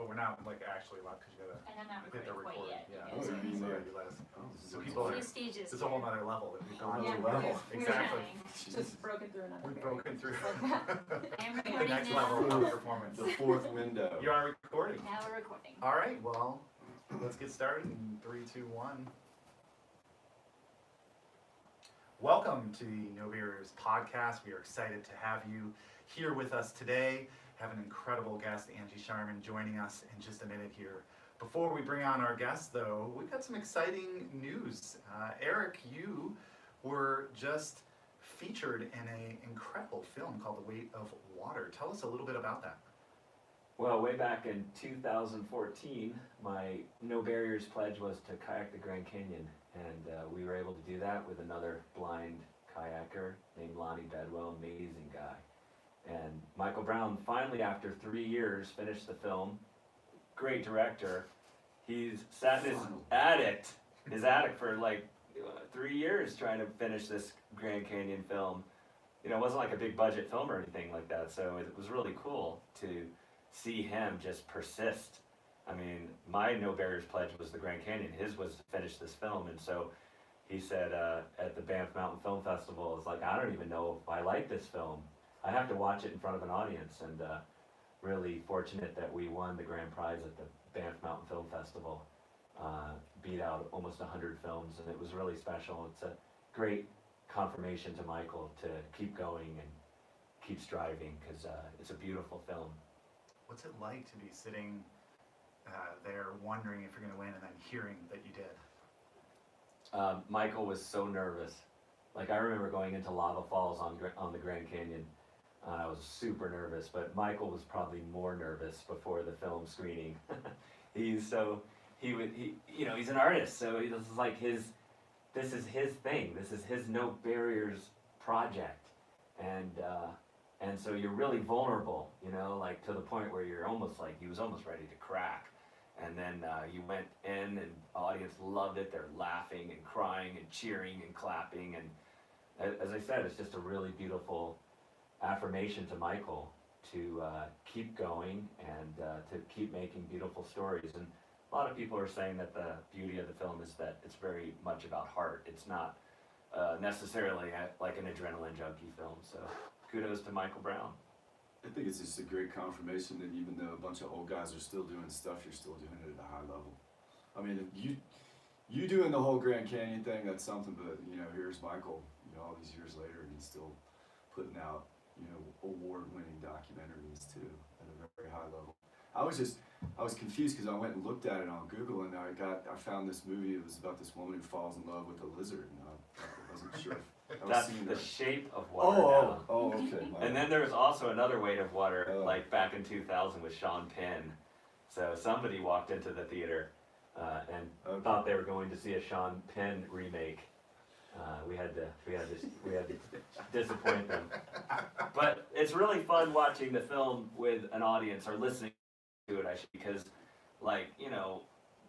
but we're not like actually live because you gotta And I'm not hit the recording quite record. yet. Yeah, because so you sorry, mean you let us. So there's people a are. few stages. It's a whole nother level that we've gone Another to. level. We're Exactly. trying. Just broken through another We've barrier. broken through Just like that. I am the recording next now. level of performance. The fourth window. You are recording. Now we're recording. All right. Well, let's get started in 3, 2, 1. Welcome to the No Barriers podcast. We are excited to have you here with us today. Have an incredible guest, Angie Shireman, joining us in just a minute here. Before we bring on our guest, though, we've got some exciting news. Eric, you were just featured in an incredible film called The Weight of Water. Tell us a little bit about that. Well, way back in 2014, my No Barriers pledge was to kayak the Grand Canyon, and we were able to do that with another blind kayaker named Lonnie Bedwell, amazing guy. And Michael Brown finally, after 3 years, finished the film. Great director. He's sat in his attic for like 3 years trying to finish this Grand Canyon film. You know, it wasn't like a big budget film or anything like that, so it was really cool to see him just persist. I mean, my No Barriers pledge was the Grand Canyon. His was to finish this film, and so he said at the Banff Mountain Film Festival, it's like, I don't even know if I like this film. I have to watch it in front of an audience, and really fortunate that we won the grand prize at the Banff Mountain Film Festival. Beat out almost 100 films, and it was really special. It's a great confirmation to Michael to keep going and keep striving, because it's a beautiful film. What's it like to be sitting there wondering if you're going to win and then hearing that you did? Michael was so nervous. Like, I remember going into Lava Falls on the Grand Canyon. I was super nervous, but Michael was probably more nervous before the film screening. He's an artist, so this is like this is his thing. This is his No Barriers project, and so you're really vulnerable, you know, like to the point where you're almost like he was almost ready to crack. And then you went in, and the audience loved it. They're laughing and crying and cheering and clapping, and as I said, it's just a really beautiful affirmation to Michael to keep going and to keep making beautiful stories. And a lot of people are saying that the beauty of the film is that it's very much about heart. It's not necessarily like an adrenaline junkie film. So kudos to Michael Brown. I think it's just a great confirmation that even though a bunch of old guys are still doing stuff, you're still doing it at a high level. I mean, if you doing the whole Grand Canyon thing, that's something, but you know, here's Michael, you know, all these years later, and he's still putting out, you know, award-winning documentaries too at a very high level. I was confused because I went and looked at it on Google, and I found this movie. It was about this woman who falls in love with a lizard, and I wasn't sure if I was That's seeing The that. Shape of Water. Okay. And then there was also another Weight of Water, like back in 2000 with Sean Penn. So somebody walked into the theater and thought they were going to see a Sean Penn remake. We had to disappoint them. But it's really fun watching the film with an audience or listening to it, actually, because, like, you know,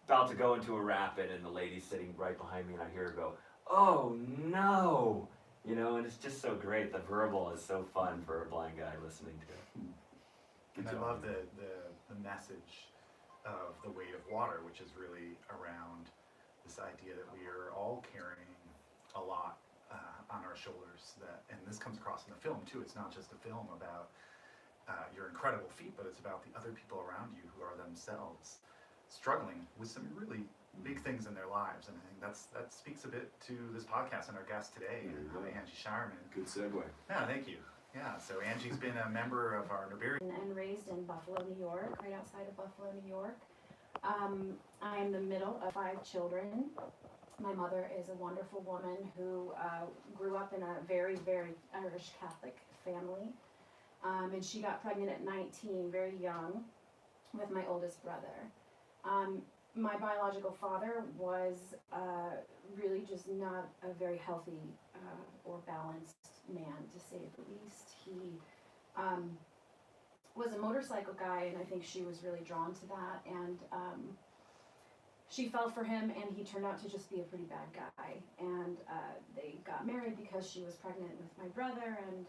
about to go into a rapid and the lady's sitting right behind me and I hear her go, "Oh no!" You know, and it's just so great. The verbal is so fun for a blind guy listening to it. And I love the message of The Weight of Water, which is really around this idea that we are all carrying a lot on our shoulders. And this comes across in the film too. It's not just a film about your incredible feat, but it's about the other people around you who are themselves struggling with some really big things in their lives. And I think that speaks a bit to this podcast and our guest today, Angie Shireman. Good segue. Yeah, thank you. Yeah, so Angie's been a member of our No Barriers. And raised in Buffalo, New York, right outside of Buffalo, New York. I am the middle of 5 children. My mother is a wonderful woman who grew up in a very, very Irish Catholic family. And she got pregnant at 19, very young, with my oldest brother. My biological father was really just not a very healthy or balanced man, to say the least. He was a motorcycle guy, and I think she was really drawn to that. And she fell for him, and he turned out to just be a pretty bad guy. And they got married because she was pregnant with my brother and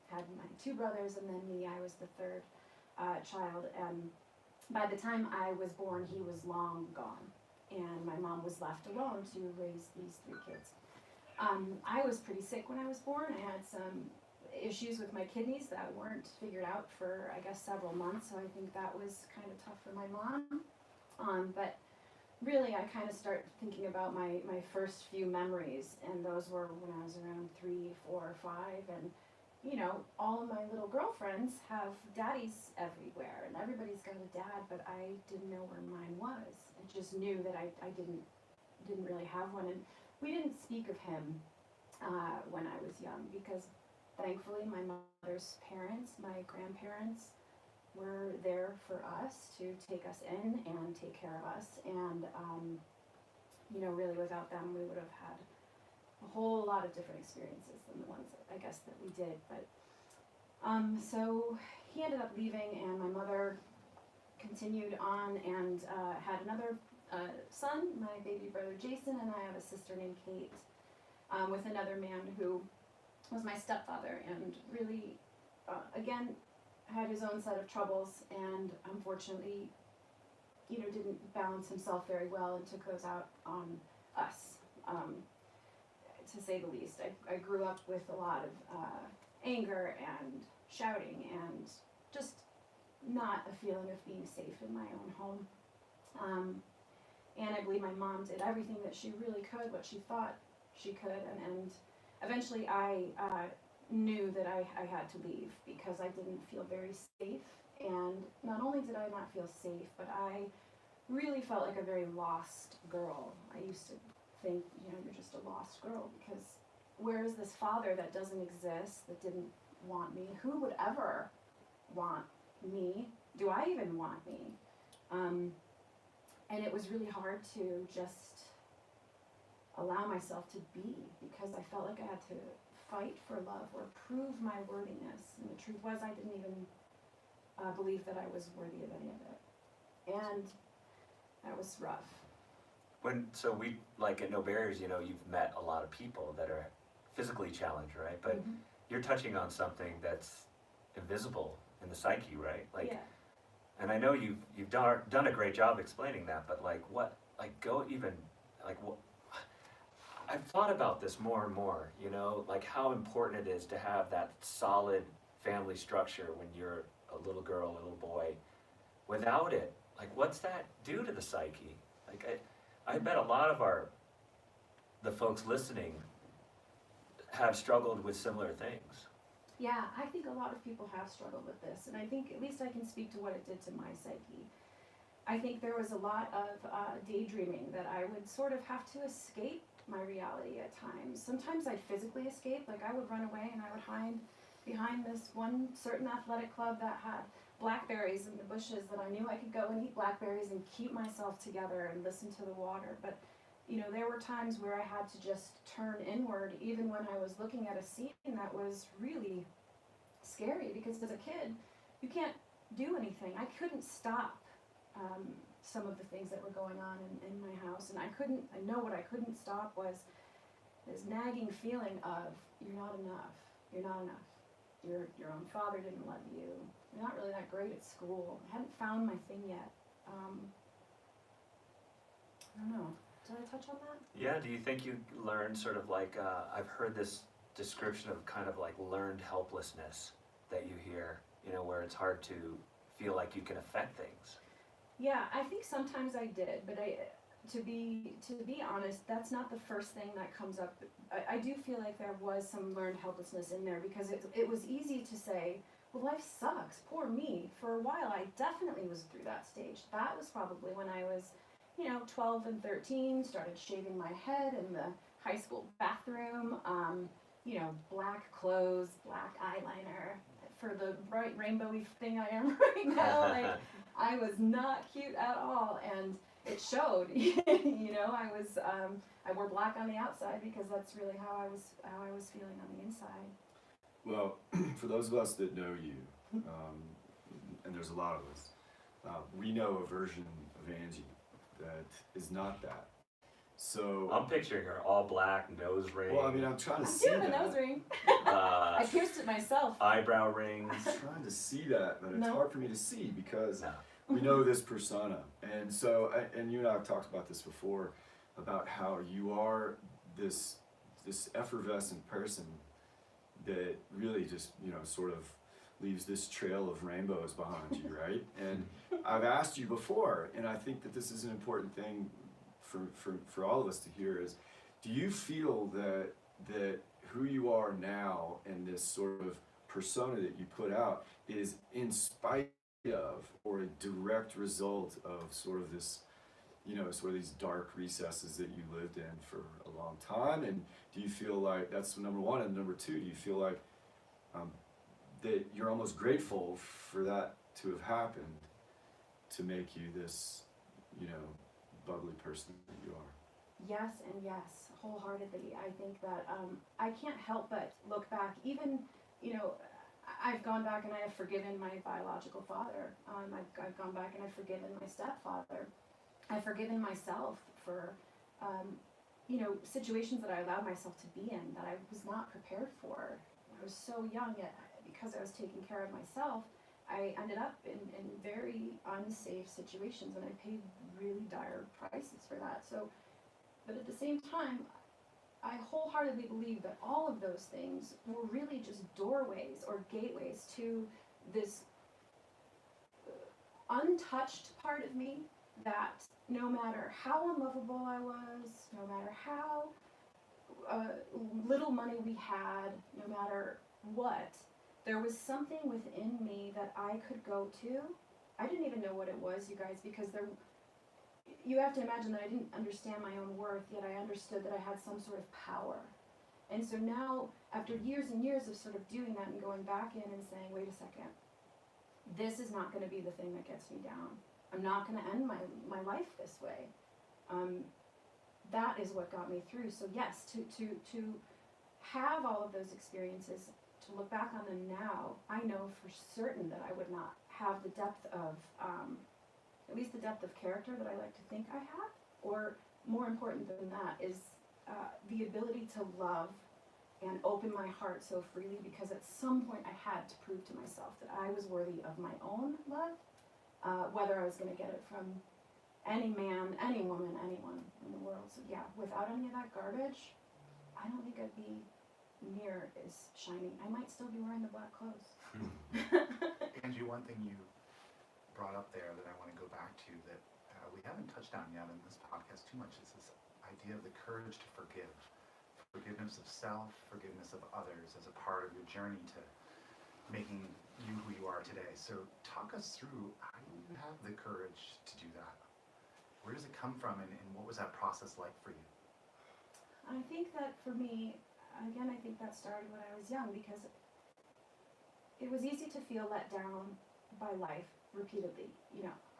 had my 2 brothers, and then me. I was the 3rd child. And By the time I was born, he was long gone, and my mom was left alone to raise these 3 kids. I was pretty sick when I was born. I had some issues with my kidneys that weren't figured out for, I guess, several months, so I think that was kind of tough for my mom. But really, I kind of start thinking about my first few memories, and those were when I was around 3, 4, 5, and you know, all of my little girlfriends have daddies everywhere, and everybody's got a dad, but I didn't know where mine was. I just knew that I didn't really have one, and we didn't speak of him when I was young, because thankfully my mother's parents, my grandparents, were there for us to take us in and take care of us, and you know, really without them we would have had a whole lot of different experiences than the ones that I guess that we did. But so he ended up leaving, and my mother continued on and had another son, my baby brother Jason, and I have a sister named Kate, with another man who was my stepfather, and really again had his own set of troubles, and unfortunately, you know, didn't balance himself very well and took those out on us, to say the least. I grew up with a lot of anger and shouting and just not a feeling of being safe in my own home. And I believe my mom did everything that she really could, what she thought she could, and eventually I knew that I had to leave because I didn't feel very safe. And not only did I not feel safe, but I really felt like a very lost girl. I used to think, you know, you're just a lost girl, because where is this father that doesn't exist, that didn't want me? Who would ever want me? Do I even want me? And it was really hard to just allow myself to be, because I felt like I had to fight for love or prove my worthiness. And the truth was, I didn't even believe that I was worthy of any of it. And that was rough. So we, like at No Barriers, you know, you've met a lot of people that are physically challenged, right? But you're touching on something that's invisible in the psyche, right? Like, Yeah. and I know you've done a great job explaining that, but like what, like go even, like what, I've thought about this more and more, you know, like how important it is to have that solid family structure when you're a little girl, a little boy. Without it, like what's that do to the psyche? Like I bet a lot of the folks listening have struggled with similar things. Yeah, I think a lot of people have struggled with this, and I think at least I can speak to what it did to my psyche. I think there was a lot of daydreaming that I would sort of have to escape my reality at times. Sometimes I'd physically escape, like I would run away and I would hide behind this one certain athletic club that had blackberries in the bushes that I knew I could go and eat blackberries and keep myself together and listen to the water. But you know, there were times where I had to just turn inward, even when I was looking at a scene that was really scary, because as a kid, you can't do anything. I couldn't stop some of the things that were going on in my house, and I know what I couldn't stop was this nagging feeling of, you're not enough, you're not enough. Your own father didn't love you. You're not really that great at school. I hadn't found my thing yet. I don't know. Did I touch on that? Yeah, do you think you learned sort of like, I've heard this description of kind of like learned helplessness that you hear, you know, where it's hard to feel like you can affect things. Yeah, I think sometimes I did, but to be honest, that's not the first thing that comes up. I do feel like there was some learned helplessness in there, because it was easy to say, well, life sucks, poor me. For a while, I definitely was through that stage. That was probably when I was, you know, 12 and 13, started shaving my head in the high school bathroom, you know, black clothes, black eyeliner, for the bright rainbowy thing I am right now. Like, I was not cute at all, and it showed. You know, I wore black on the outside because that's really how I was feeling on the inside. Well, for those of us that know you, and there's a lot of us, we know a version of Angie that is not that. So I'm picturing her all black, nose ring. Well, I mean, I'm trying to I'm see doing that. a nose ring. Uh, I pierced it myself. eyebrow rings. I'm trying to see that, but it's No. hard for me to see because we know this persona, and so and you and I have talked about this before, about how you are this effervescent person that really just sort of leaves this trail of rainbows behind you, right? And I've asked you before, and I think that this is an important thing for all of us to hear is, do you feel that who you are now and this sort of persona that you put out is in spite of or a direct result of sort of this, sort of these dark recesses that you lived in for a long time? And do you feel like that's number one? And number two, do you feel like that you're almost grateful for that to have happened to make you this, bubbly person that you are? Yes and yes, wholeheartedly. I think that I can't help but look back. Even, I've gone back and I have forgiven my biological father. I've gone back and I've forgiven my stepfather. I've forgiven myself for, situations that I allowed myself to be in that I was not prepared for. I was so young, yet because I was taking care of myself, I ended up in very unsafe situations, and I paid really dire prices for that. So, but at the same time, I wholeheartedly believe that all of those things were really just doorways or gateways to this untouched part of me that no matter how unlovable I was, no matter how little money we had, no matter what, there was something within me that I could go to. I didn't even know what it was, you guys, because you have to imagine that I didn't understand my own worth, yet I understood that I had some sort of power. And so now, after years and years of sort of doing that and going back in and saying, wait a second, this is not going to be the thing that gets me down. I'm not going to end my life this way. That is what got me through. So yes, to have all of those experiences, to look back on them now, I know for certain that I would not have the depth of, at least the depth of character that I like to think I have, or more important than that is the ability to love and open my heart so freely, because at some point I had to prove to myself that I was worthy of my own love, whether I was going to get it from any man, any woman, anyone in the world. So yeah, without any of that garbage, I don't think I'd be near as shiny. I might still be wearing the black clothes. Angie, one thing you brought up there that I want to go back to that we haven't touched on yet in this podcast too much is this idea of the courage to forgive. Forgiveness of self, forgiveness of others as a part of your journey to making you who you are today. So talk us through, how do you have the courage to do that? Where does it come from, and what was that process like for you? I think that for me, again, I think that started when I was young, because it was easy to feel let down by life repeatedly.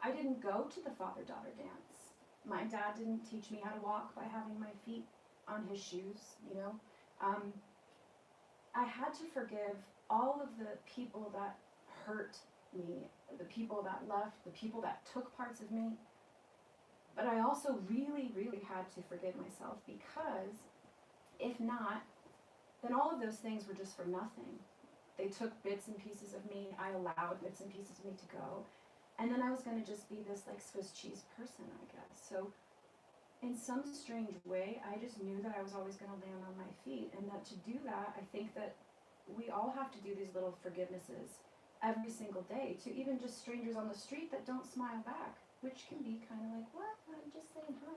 I didn't go to the father-daughter dance. My dad didn't teach me how to walk by having my feet on his shoes, I had to forgive all of the people that hurt me, the people that left, the people that took parts of me. But I also really, really had to forgive myself, because if not, then all of those things were just for nothing. They took bits and pieces of me. I allowed bits and pieces of me to go. And then I was going to just be this like Swiss cheese person, I guess. So in some strange way, I just knew that I was always going to land on my feet. And that to do that, I think that we all have to do these little forgivenesses every single day, to even just strangers on the street that don't smile back, which can be kind of like, what? I'm just saying hi.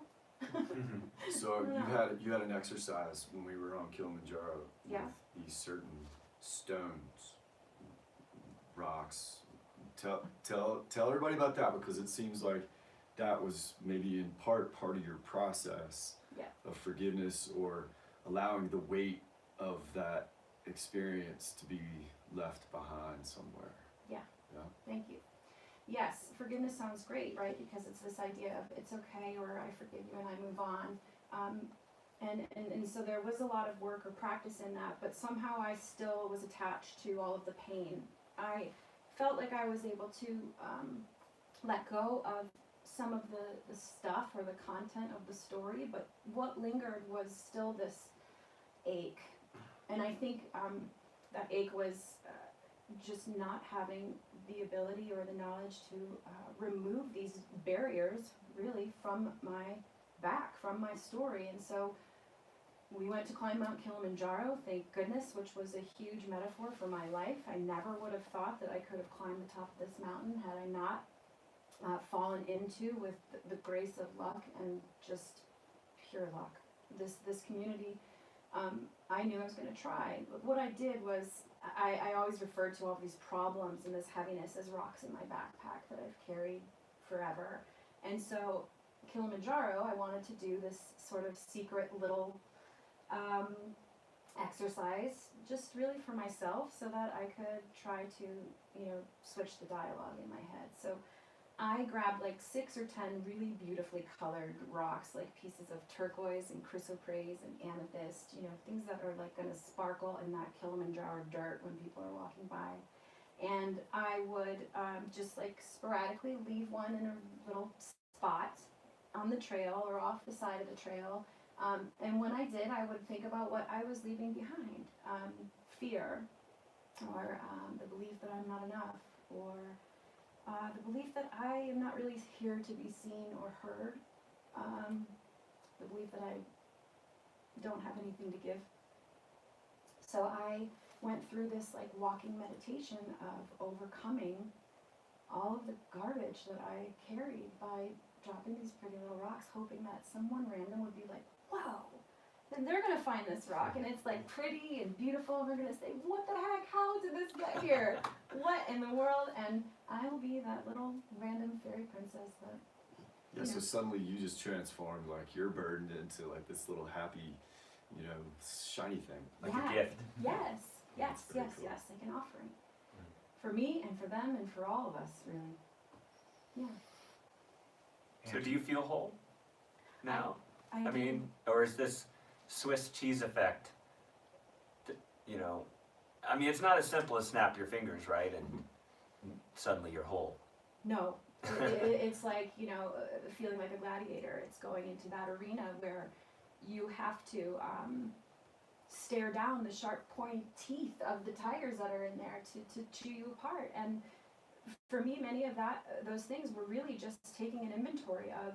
So you had an exercise when we were on Kilimanjaro with these certain stones, rocks. Tell everybody about that, because it seems like that was maybe in part of your process of forgiveness, or allowing the weight of that experience to be left behind somewhere. Yeah. Thank you. Yes, forgiveness sounds great, right? Because it's this idea of it's okay, or I forgive you and I move on. And so there was a lot of work or practice in that, but somehow I still was attached to all of the pain. I felt like I was able to let go of some of the stuff or the content of the story, but what lingered was still this ache. And I think that ache was just not having the ability or the knowledge to remove these barriers really from my back, from my story. And so we went to climb Mount Kilimanjaro, thank goodness, which was a huge metaphor for my life. I never would have thought that I could have climbed the top of this mountain had I not fallen into, with the grace of luck and just pure luck, this community. I knew I was going to try. But what I did was, I always referred to all these problems and this heaviness as rocks in my backpack that I've carried forever. And so Kilimanjaro, I wanted to do this sort of secret little exercise, just really for myself, so that I could try to, switch the dialogue in my head. So I grabbed like 6 or 10 really beautifully colored rocks, like pieces of turquoise and chrysoprase and amethyst, things that are like going to sparkle in that Kilimanjaro dirt when people are walking by. And I would just like sporadically leave one in a little spot on the trail or off the side of the trail. And when I did, I would think about what I was leaving behind. Fear, or the belief that I'm not enough, or the belief that I am not really here to be seen or heard, the belief that I don't have anything to give. So I went through this like walking meditation of overcoming all of the garbage that I carried by dropping these pretty little rocks, hoping that someone random would be like, whoa, then they're gonna find this rock and it's like pretty and beautiful, and they're gonna say, what the heck, how did this get here? What in the world? And I will be that little random fairy princess that, Yeah, so suddenly you just transformed, like, your burden into like this little happy, shiny thing. Like yeah, a gift. Yes, That's pretty cool. yes, like an offering. For me and for them and for all of us, really. Yeah. So do you feel whole now? I I do. mean, or is this Swiss cheese effect, it's not as simple as snap your fingers, right? And suddenly you're whole. No, it's like, feeling like a gladiator. It's going into that arena where you have to stare down the sharp pointed teeth of the tigers that are in there to chew you apart. And for me, many of those things were really just taking an inventory of,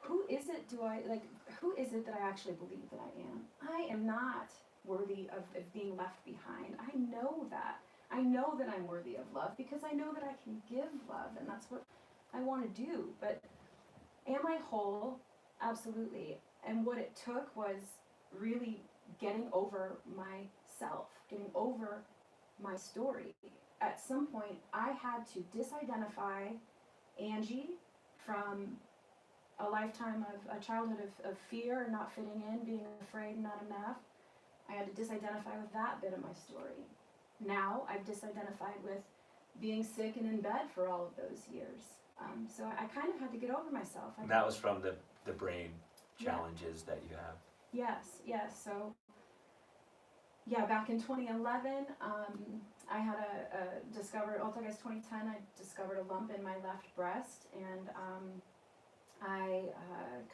who is it that I actually believe that I am? I am not worthy of being left behind. I know that. I know that I'm worthy of love because I know that I can give love, and that's what I want to do. But am I whole? Absolutely. And what it took was really getting over myself, getting over my story. At some point, I had to disidentify Angie from a lifetime of a childhood of fear, not fitting in, being afraid, not enough. I had to disidentify with that bit of my story. Now I've disidentified with being sick and in bed for all of those years. So I kind of had to get over myself. And that was from the brain challenges that you have. Yes. So, back in 2011, I had discovered, I guess 2010, I discovered a lump in my left breast, and I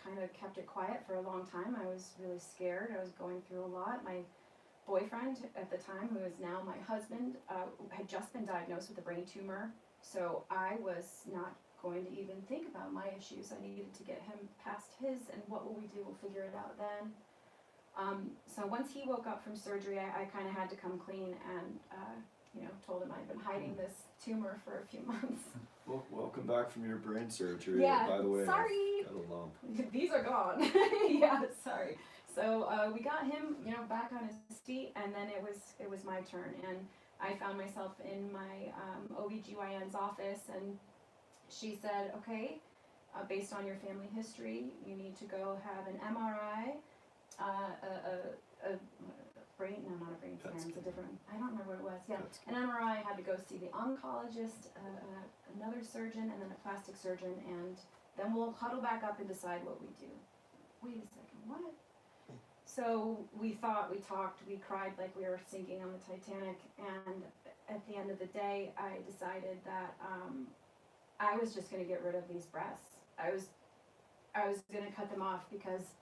kind of kept it quiet for a long time. I was really scared. I was going through a lot. My boyfriend at the time, who is now my husband, had just been diagnosed with a brain tumor, so I was not going to even think about my issues. I needed to get him past his, and what will we do? We'll figure it out then. So once he woke up from surgery, I kind of had to come clean and, told him I'd been hiding this tumor for a few months. Well, welcome back from your brain surgery. Yeah, By the way, sorry. I've got a lump. These are gone. Sorry. So we got him, back on his feet, and then it was my turn, and I found myself in my OBGYN's office, and she said, okay, based on your family history, you need to go have an MRI, not a brain scan, it's a different, I don't remember what it was, an MRI. I had to go see the oncologist, another surgeon, and then a plastic surgeon, and then we'll huddle back up and decide what we do. Wait a second, what? So we thought, we talked, we cried like we were sinking on the Titanic, and at the end of the day, I decided that I was just going to get rid of these breasts. I was going to cut them off because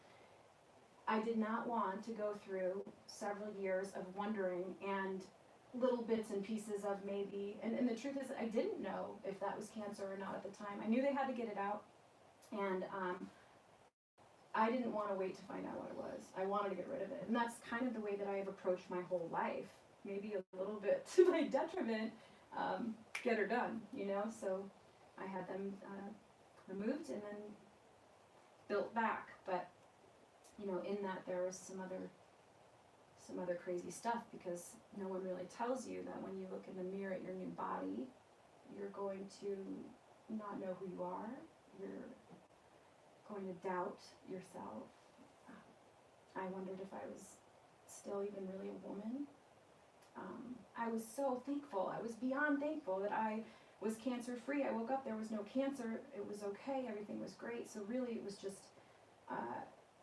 I did not want to go through several years of wondering and little bits and pieces of maybe, and the truth is I didn't know if that was cancer or not at the time. I knew they had to get it out, and I didn't want to wait to find out what it was. I wanted to get rid of it, and that's kind of the way that I have approached my whole life, maybe a little bit to my detriment. Get her done, you know, so I had them removed and then built back, but you know, in that there was some other crazy stuff, because no one really tells you that when you look in the mirror at your new body, you're going to not know who you are, you're going to doubt yourself. I wondered if I was still even really a woman. I was so thankful, I was beyond thankful that I was cancer free. I woke up, there was no cancer, it was okay, everything was great. So really it was just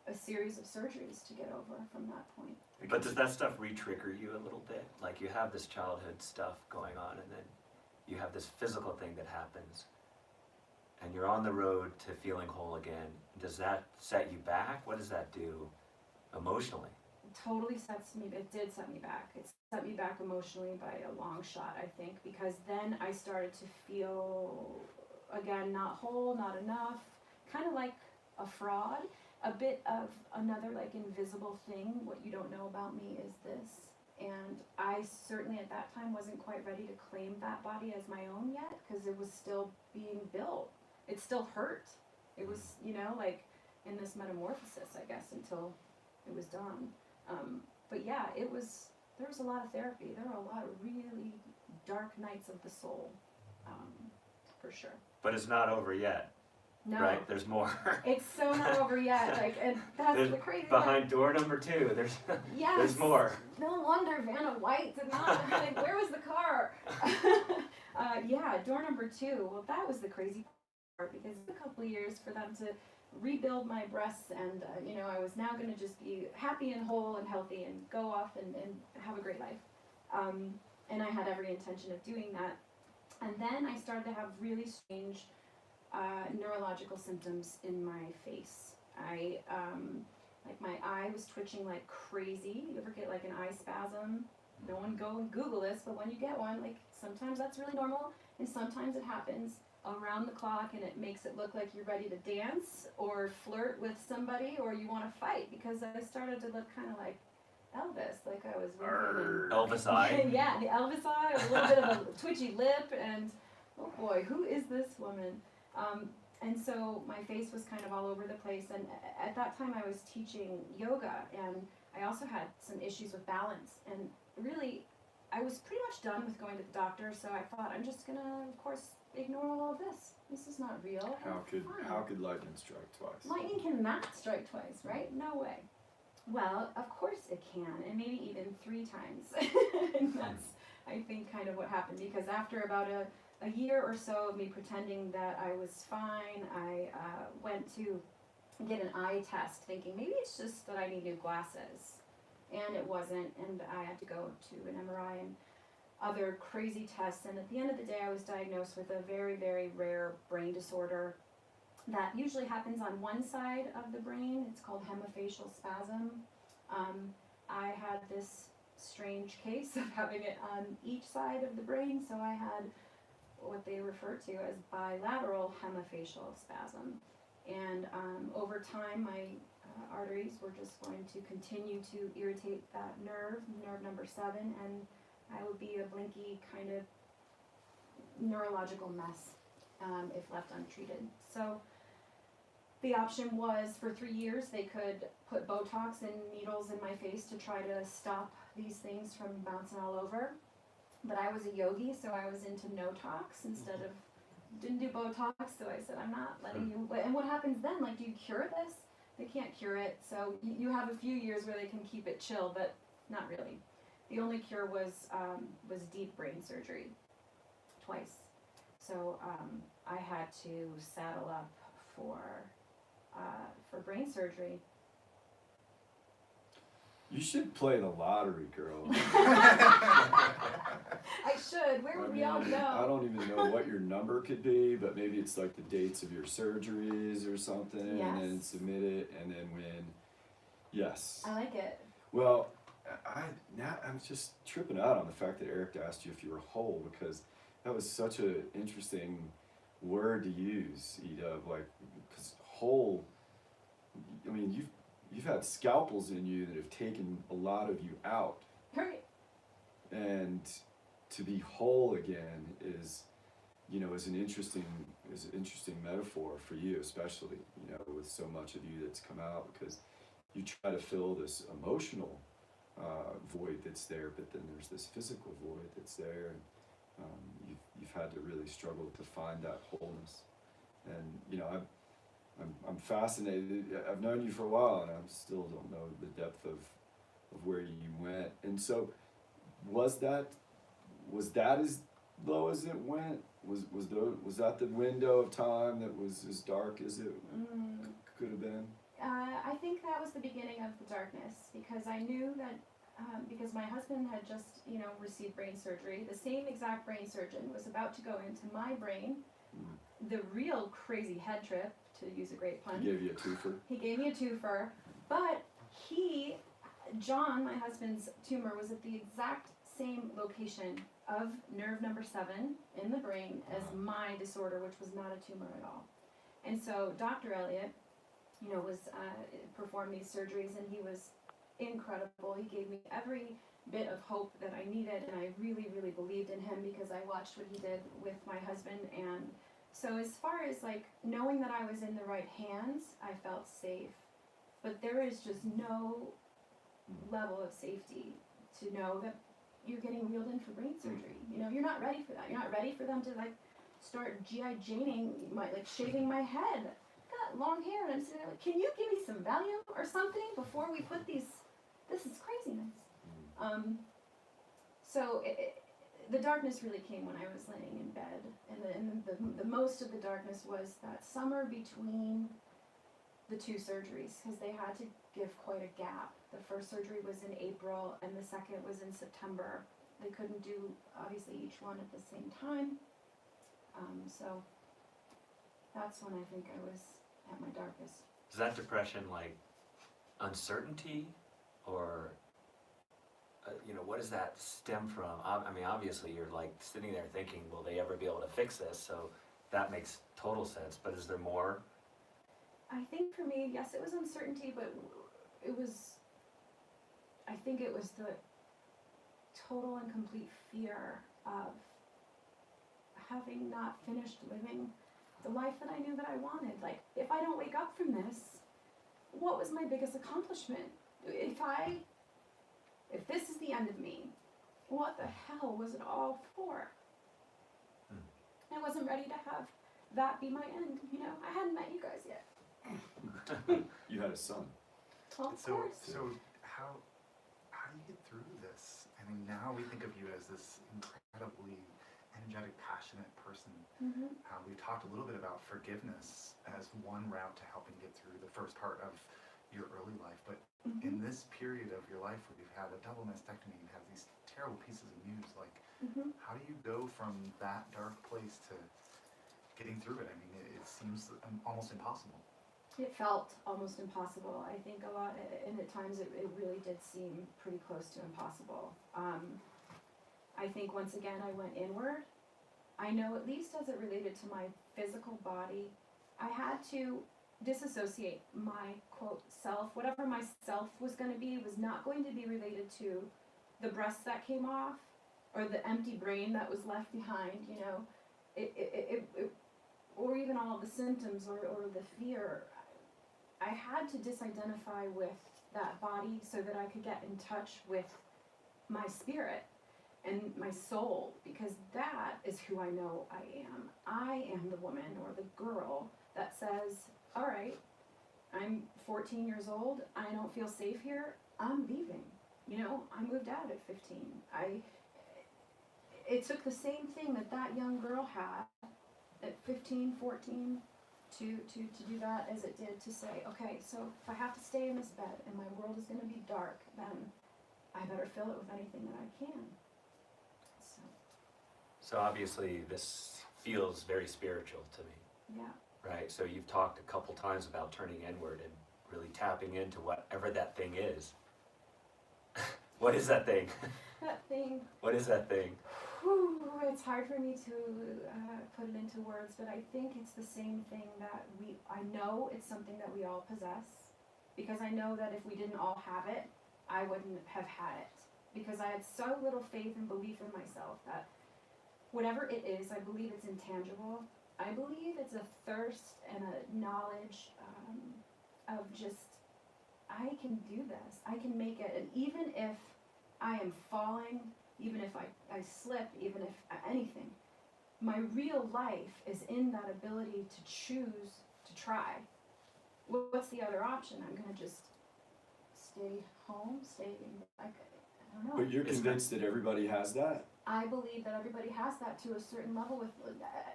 a series of surgeries to get over from that point. But does that stuff re-trigger you a little bit? Like you have this childhood stuff going on, and then you have this physical thing that happens, and you're on the road to feeling whole again. Does that set you back? What does that do emotionally? Totally it did set me back. It set me back emotionally by a long shot, I think, because then I started to feel, again, not whole, not enough, kind of like a fraud, a bit of another like invisible thing. What you don't know about me is this. And I certainly at that time wasn't quite ready to claim that body as my own yet, because it was still being built. It still hurt. It was, you know, like in this metamorphosis, I guess, until it was done. But yeah, there was a lot of therapy. There were a lot of really dark nights of the soul, for sure. But it's not over yet, No, right? There's more. it's so not over yet. Like, and that's There's the crazy behind door number 2, there's Yes. there's more. No wonder Vanna White did not. Like, where was the car? Yeah, door number 2. Well, that was the crazy part, because it took a couple of years for them to rebuild my breasts, and you know, I was now going to just be happy and whole and healthy and go off and have a great life. And I had every intention of doing that. And then I started to have really strange neurological symptoms in my face. Like my eye was twitching like crazy. You ever get like an eye spasm? No one go and Google this, but when you get one, like sometimes that's really normal, and sometimes it happens around the clock, and it makes it look like you're ready to dance or flirt with somebody, or you want to fight, because I started to look kind of like Elvis, like I was wearing Elvis eye. yeah, the Elvis eye, a little bit of a twitchy lip, and oh boy, who is this woman? And so my face was kind of all over the place, and at that time I was teaching yoga, and I also had some issues with balance, and really I was pretty much done with going to the doctor, so I thought, I'm just gonna, of course, ignore all of this. This is not real. How could lightning strike twice? Lightning cannot strike twice, right? No way. Well, of course it can, and maybe even 3 times. And that's, I think, kind of what happened, because after about a year or so of me pretending that I was fine, I went to get an eye test, thinking maybe it's just that I need new glasses. And it wasn't, and I had to go to an MRI and other crazy tests, and at the end of the day I was diagnosed with a very, very rare brain disorder that usually happens on one side of the brain. It's called hemifacial spasm. I had this strange case of having it on each side of the brain, so I had what they refer to as bilateral hemifacial spasm. And over time my arteries were just going to continue to irritate that nerve number 7, and I would be a blinky kind of neurological mess if left untreated. So the option was, for 3 years they could put Botox and needles in my face to try to stop these things from bouncing all over. But I was a yogi, so I was into no tox instead of, didn't do Botox, so I said, I'm not letting you, and what happens then? Like, do you cure this? They can't cure it, so you have a few years where they can keep it chill, but not really. The only cure was deep brain surgery, twice. So I had to saddle up for brain surgery. You should play the lottery, girl. I should. Where would we all I go? don't even know what your number could be, but maybe it's like the dates of your surgeries or something, and then Yes. submit it, and then when, yes. I like it. Well, I'm just tripping out on the fact that Eric asked you if you were whole, because that was such an interesting word to use, Ida. Like, because whole, I mean, you've had scalpels in you that have taken a lot of you out, Right. and to be whole again is, is an interesting metaphor for you, especially, with so much of you that's come out, because you try to fill this emotional void that's there, but then there's this physical void that's there, and you've had to really struggle to find that wholeness. And I'm fascinated. I've known you for a while, and I still don't know the depth of where you went. And so, was that as low as it went? Was that the window of time that was as dark as it could have been? I think that was the beginning of the darkness, because I knew that because my husband had just, received brain surgery. The same exact brain surgeon was about to go into my brain. The real crazy head trip, to use a great pun. He gave you a twofer? He gave me a twofer, but John, my husband's tumor, was at the exact same location of nerve number 7 in the brain as my disorder, which was not a tumor at all. And so Dr. Elliott, was performed these surgeries, and he was incredible. He gave me every bit of hope that I needed, and I really, really believed in him because I watched what he did with my husband. And so as far as like knowing that I was in the right hands, I felt safe. But there is just no level of safety to know that you're getting wheeled in for brain surgery. You're not ready for that. You're not ready for them to like start G.I. Janing shaving my head. I've got long hair, and I'm sitting there like, can you give me some Valium or something before we put these? This is craziness. So the darkness really came when I was laying in bed, and the most of the darkness was that summer between the 2 surgeries, because they had to give quite a gap. The first surgery was in April, and the second was in September. They couldn't do, obviously, each one at the same time. So that's when I think I was at my darkest. Is that depression like uncertainty, or what does that stem from? I mean, obviously you're like sitting there thinking, will they ever be able to fix this? So that makes total sense, but is there more? I think for me, yes, it was uncertainty, but I think it was the total and complete fear of having not finished living the life that I knew that I wanted. Like, if I don't wake up from this, what was my biggest accomplishment? If this is the end of me, what the hell was it all for? I wasn't ready to have that be my end, I hadn't met you guys yet. You had a son. Well, of course. So how do you get through this? I mean, now we think of you as this incredibly energetic, passionate person. We talked a little bit about forgiveness as one route to helping get through the first part of your early life, but in this period of your life where you've had a double mastectomy, you have these terrible pieces of news, like how do you go from that dark place to getting through it? I mean, it seems almost impossible. It felt almost impossible. I think a lot, and at times it really did seem pretty close to impossible. I think once again I went inward. I know, at least as it related to my physical body, I had to disassociate my quote self. Whatever my self was going to be was not going to be related to the breasts that came off or the empty brain that was left behind, or even all of the symptoms or the fear. I had to disidentify with that body so that I could get in touch with my spirit and my soul, because that is who I know I am. I am the woman or the girl that says, all right, I'm 14 years old, I don't feel safe here, I'm leaving. I moved out at 15. It took the same thing that young girl had at 15, 14 to do that as it did to say, okay, so if I have to stay in this bed and my world is going to be dark, then I better fill it with anything that I can. So obviously this feels very spiritual to me. Yeah. Right, so you've talked a couple times about turning inward and really tapping into whatever that thing is. What is that thing? That thing. What is that thing? Whew, it's hard for me to put it into words, but I think it's the same thing that I know it's something that we all possess, because I know that if we didn't all have it, I wouldn't have had it. Because I had so little faith and belief in myself that whatever it is, I believe it's intangible. I believe it's a thirst and a knowledge of just, I can do this, I can make it, and even if I am falling, even if I slip, even if anything, my real life is in that ability to choose to try. What's the other option? I'm gonna just stay home, I don't know. But you're convinced that everybody has that? I believe that everybody has that to a certain level.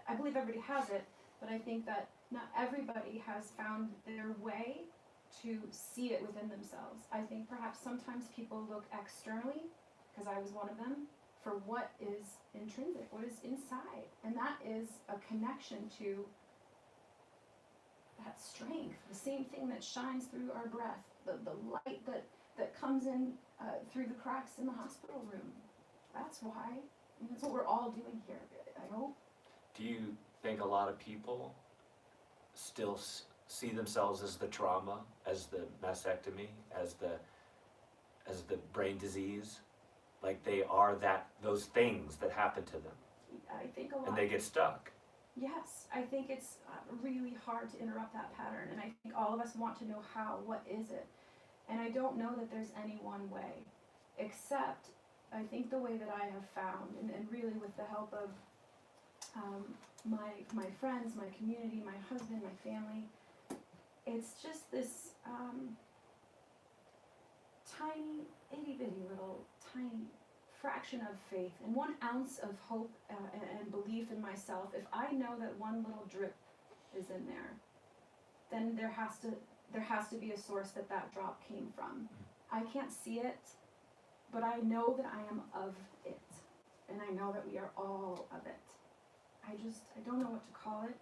I believe everybody has it, but I think that not everybody has found their way to see it within themselves. I think perhaps sometimes people look externally, because I was one of them, for what is intrinsic, what is inside, and that is a connection to that strength, the same thing that shines through our breath, the light that comes in through the cracks in the hospital room. That's why, and that's what we're all doing here, I hope. Do you think a lot of people still see themselves as the trauma, as the mastectomy, as the brain disease? Like they are those things that happen to them, I think a lot. and they get stuck. Yes, I think it's really hard to interrupt that pattern, and I think all of us want to know how, what is it? And I don't know that there's any one way, except I think the way that I have found, and really with the help of my friends, my community, my husband, my family, it's just this tiny, itty-bitty little tiny fraction of faith and 1 ounce of hope and belief in myself. If I know that one little drip is in there, then there has to be a source that drop came from. I can't see it, but I know that I am of it, and I know that we are all of it. I don't know what to call it.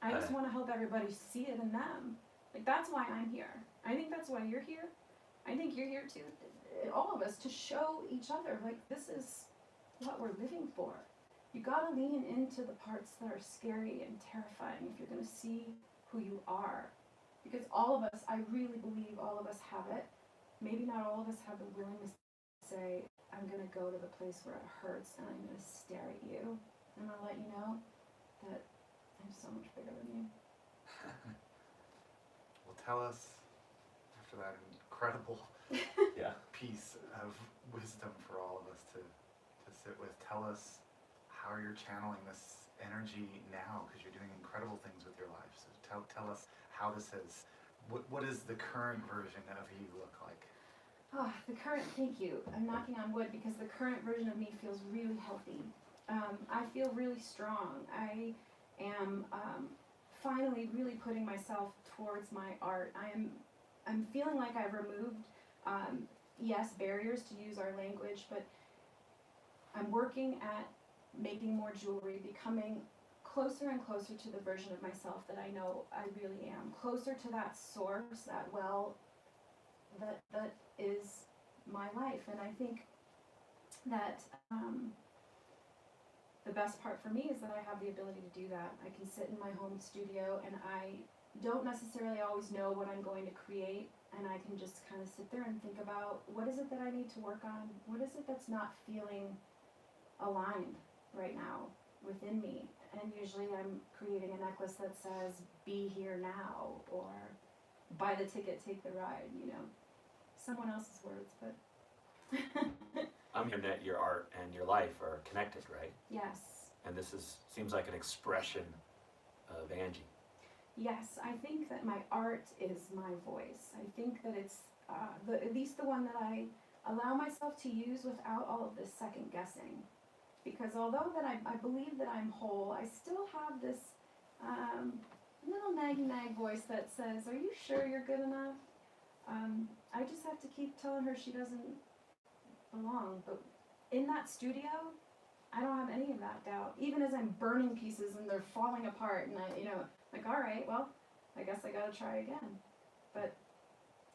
I just want to help everybody see it in them. Like, that's why I'm here. I think that's why you're here. I think you're here too, all of us, to show each other, like, this is what we're living for. You gotta lean into the parts that are scary and terrifying if you're gonna see who you are. Because all of us, I really believe all of us have it. Maybe not all of us have the willingness to say, I'm gonna go to the place where it hurts and I'm gonna stare at you. And I'm gonna let you know that I'm so much bigger than you. Well, tell us, after that incredible Yeah. piece of wisdom for all of us to sit with, tell us how you're channeling this energy now, because you're doing incredible things with your life. So tell us how this has, what does the current version of you look like? Oh, thank you. I'm knocking on wood because the current version of me feels really healthy. I feel really strong. I am finally really putting myself towards my art. I'm feeling like I've removed, yes, barriers to use our language, but I'm working at making more jewelry, becoming closer and closer to the version of myself that I know I really am, closer to that source, that well, that is my life. And I think that the best part for me is that I have the ability to do that. I can sit in my home studio and I don't necessarily always know what I'm going to create, and I can just kind of sit there and think about, what is it that I need to work on? What is it that's not feeling aligned right now within me? And usually I'm creating a necklace that says, be here now, or buy the ticket, take the ride, you know. Someone else's words, but I'm hearing that your art and your life are connected, right? yes. And this seems like an expression of Angie. Yes, I think that my art is my voice. I think that it's at least the one that I allow myself to use without all of this second guessing. Because although that I believe that I'm whole, I still have this little nag voice that says, are you sure you're good enough? I just have to keep telling her she doesn't belong. But in that studio, I don't have any of that doubt. Even as I'm burning pieces and they're falling apart, and I, like, all right, well, I guess I gotta try again. But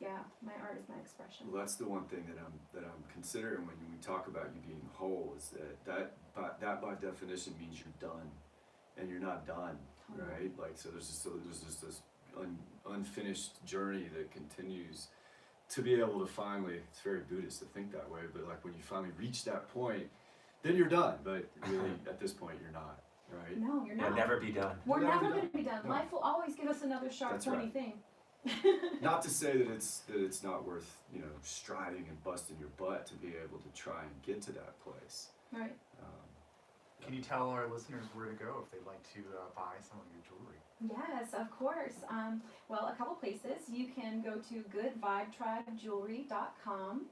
yeah, my art is my expression. Well, that's the one thing that I'm considering when we talk about you being whole is that by definition means you're done, and you're not done, right? Like so there's just this unfinished journey that continues to be able to finally. It's very Buddhist to think that way, but like when you finally reach that point, then you're done. But really, at this point, you're not, right? No, you're not. You'll never be done. We're You'll never never be going to be done. No. Life will always give us another sharp, That's pointy right. thing. Not to say that it's not worth striving and busting your butt to be able to try and get to that place. Right. Can you tell our listeners where to go if they'd like to buy some of your jewelry? Yes, of course. Well, a couple places. You can go to goodvibetridejewelry.com,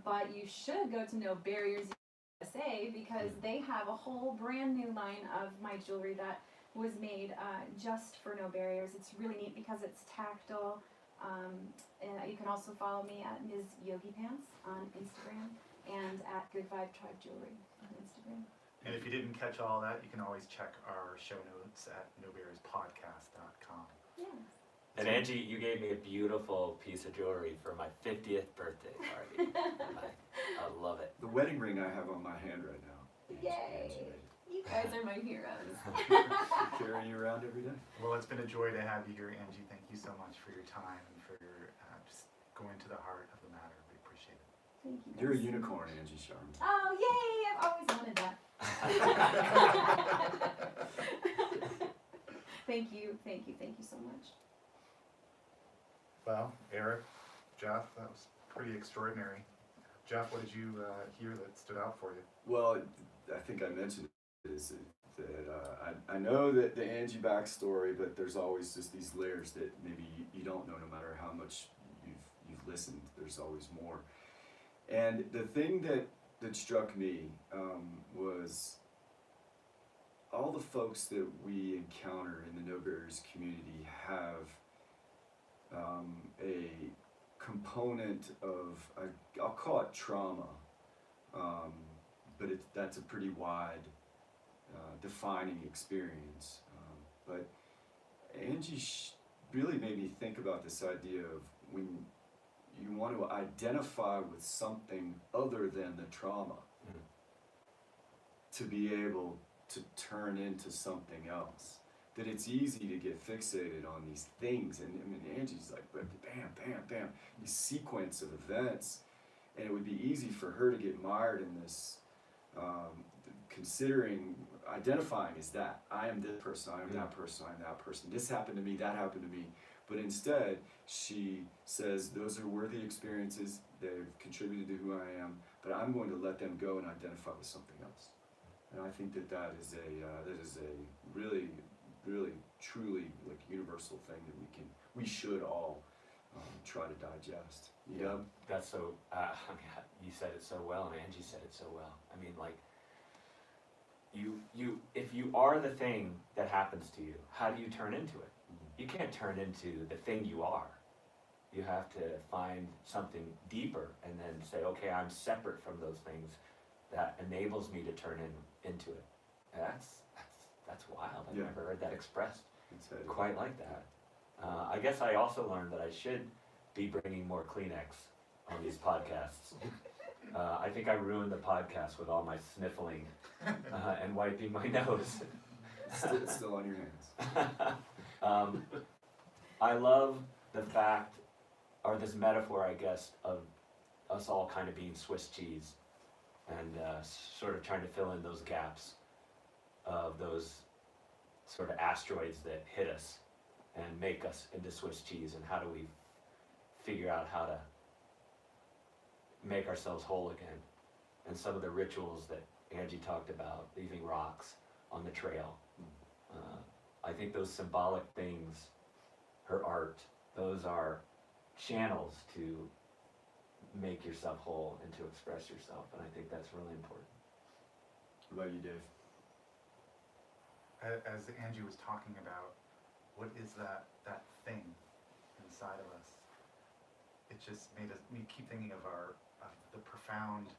but you should go to No Barriers USA because they have a whole brand new line of my jewelry that was made just for No Barriers. It's really neat because it's tactile. You can also follow me at Ms. Yogi Pants on Instagram and at Good Vibe Tribe Jewelry on Instagram. And if you didn't catch all that, you can always check our show notes at nobarrierspodcast.com. Yeah. And Angie, you gave me a beautiful piece of jewelry for my 50th birthday party. I love it. The wedding ring I have on my hand right now. Yay! You guys are my heroes. Carrying you around every day. Well, it's been a joy to have you here, Angie. Thank you so much for your time and for your just going to the heart of the matter. We appreciate it. Thank you. You're a guys. unicorn, Angie Shireman. Oh, yay! I've always wanted that. Thank you so much. Well, Eric, Jeff, that was pretty extraordinary. Jeff, what did you hear that stood out for you? Well, I think I mentioned it, is that I know that the Angie backstory, but there's always just these layers that maybe you don't know no matter how much you've listened. There's always more. And the thing that struck me was all the folks that we encounter in the No Barriers community have a component of, I'll call it trauma, but that's a pretty wide defining experience. But Angie really made me think about this idea of when you want to identify with something other than the trauma, to be able to turn into something else. That it's easy to get fixated on these things, and I mean Angie's like bam, bam, bam, these sequence of events, and it would be easy for her to get mired in this, identifying as that. I am this person, I am that person, I am that person. This happened to me, that happened to me. But instead, she says those are worthy experiences. They've contributed to who I am, but I'm going to let them go and identify with something else. And I think that is a really, really, truly like universal thing that we should all try to digest. Yeah. That's so. You said it so well, and Angie said it so well. I mean, like, if you are the thing that happens to you, how do you turn into it? You can't turn into the thing you are. You have to find something deeper, and then say, okay, I'm separate from those things. That enables me to turn into it. That's wild. I've never heard that expressed quite like that. I guess I also learned that I should be bringing more Kleenex on these podcasts. I think I ruined the podcast with all my sniffling and wiping my nose. It's still on your hands. I love the fact, or this metaphor, I guess, of us all kind of being Swiss cheese. And sort of trying to fill in those gaps of those sort of asteroids that hit us and make us into Swiss cheese, and how do we figure out how to make ourselves whole again. And some of the rituals that Angie talked about, leaving rocks on the trail. I think those symbolic things, her art, those are channels to make yourself whole and to express yourself, and I think that's really important. What about you, Dave? As Angie was talking about, what is that thing inside of us? It just made me keep thinking of the profound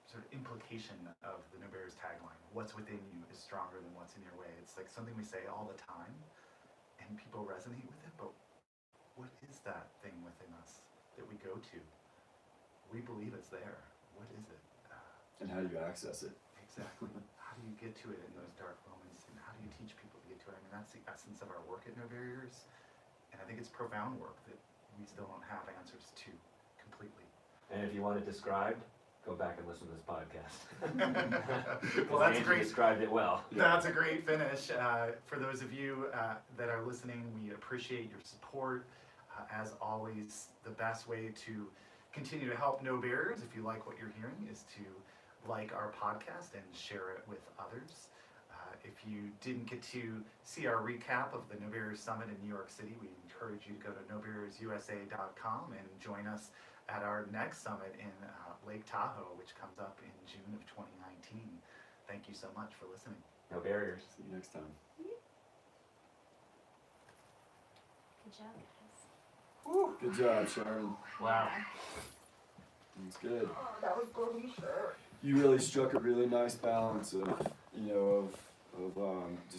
sort of implication of the No Barriers tagline. What's within you is stronger than what's in your way. It's like something we say all the time, and people resonate with it, but what is that thing within us that we go to? We believe it's there. What is it? And how do you access it? Exactly. How do you get to it in those dark moments, and how do you teach people to get to it? I mean, that's the essence of our work at No Barriers, and I think it's profound work that we still don't have answers to completely. And if you want it described, go back and listen to this podcast. Well, that's Angie great. described it well. That's a great finish. For those of you that are listening, we appreciate your support. As always, the best way to continue to help No Barriers, if you like what you're hearing, is to like our podcast and share it with others. If you didn't get to see our recap of the No Barriers Summit in New York City, we encourage you to go to nobarriersusa.com and join us at our next summit in Lake Tahoe, which comes up in June of 2019. Thank you so much for listening. No barriers. See you next time. Good job, guys. Good job, Shireman. Wow. That's good. That was going to be sure. You really struck a really nice balance of, you know, of just